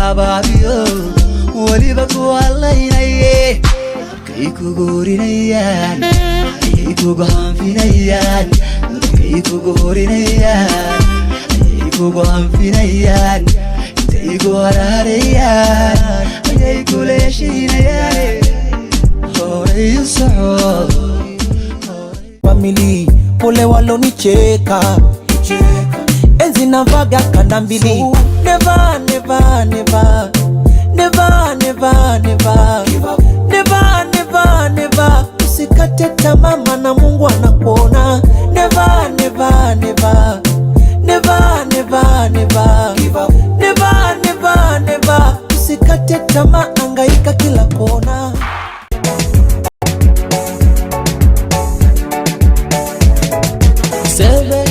habaabiyo waliba ku hadlaynaye kayku goorinayaan kayku hanfinayaan kayku goorinayaan kayku hanfinayaan kayku hararayaan kayku leeshinayaan horay socod family pole walonicheka enzi navaga kanda mbili never never never never never never never never never usikate tamaa maana Mungu anakuona never never never never never never never never never usikate tamaa hangaika kila kona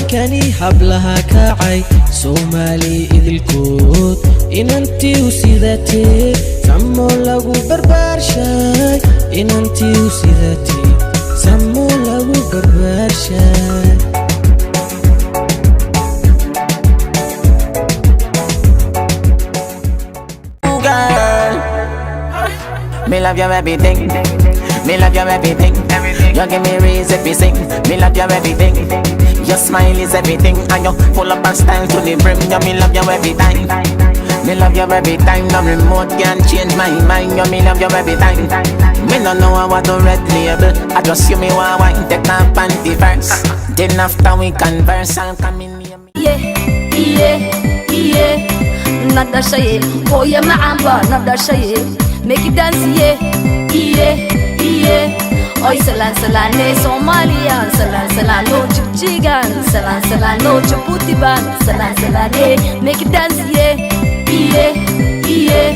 كاني حبلها كاعي سومالي إذ الكود إن أنتي وسيدتي سمو لغو بربار شاي إن أنتي وسيدتي سمو لغو بربار شاي Me love you everything, me love you everything. You give me reason to sing, me love you everything. Your smile is everything, and you're full of style to the brim. You me love you every time, me love you every time. No remote can change my mind. You me love you every time. Me no know what to red label. I just you me want take my panty first. Then after we converse, I'll come in here. Yeah, yeah, yeah. Nada shay, oh yeah, maamba. Nada shay, make it dance. Yeah, yeah, yeah. Oy salan salane Somalia, salan salano Jigan, salan salano Djibouti ban, salan salane make it dance yeah, yeah, yeah.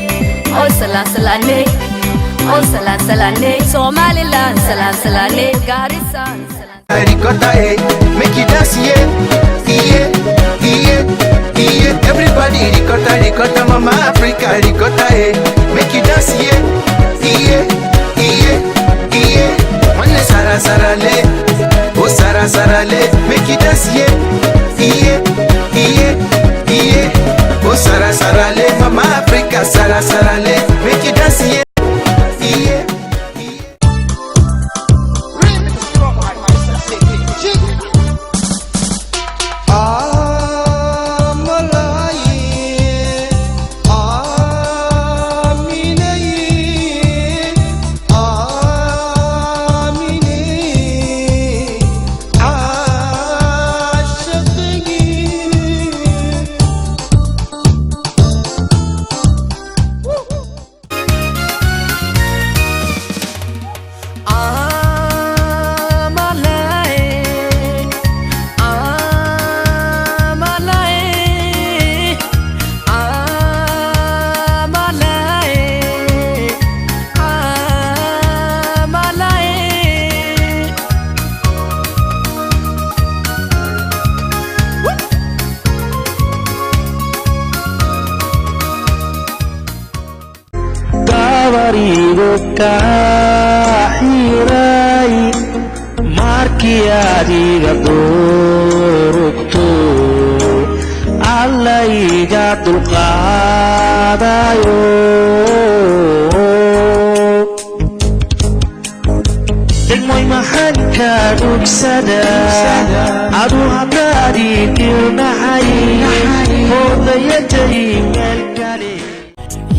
Oy salan salane, oy salan salane Somaliland, salan salane Garissa. Ricotta, make it dance yeah, yeah, yeah, yeah. Everybody ricotta, ricotta, mama Africa ricotta, make it dance yeah, yeah, yeah, yeah. Sara Sara le, oh Sara Sara le, make it dance yeah, yeah, yeah, yeah. Oh Sara Sara le, mama Africa Sara Sara le, make it dance yeah, yeah, Kahiray markii adiga doorto alla iga dulqaadayo degmoy maxan ka dhugsada adu haddaadi dilnahay hoodayatay meel kale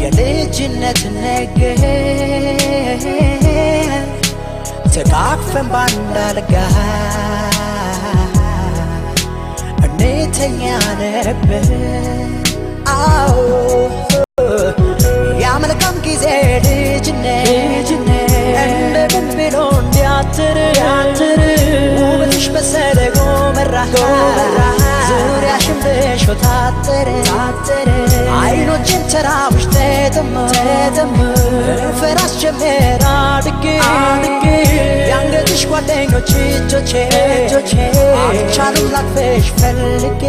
የልጅነት ነገር ተቃቅፈን ባንዳልጋ እንተኛ ነበር አዎ ያመልካም ጊዜ ልጅነት እንደምን ብሎ እንዲያትር ውበትሽ መሰለ ጎመራ ዙሪያሽን በሾህ ታጠረ አይኖችን ተራብሽ ተጠማ ፈራስ ጀመረ አድጌ ያንገትሽ ጓደኞች እጆቼ አልቻሉም ላቅፍሽ ፈልጌ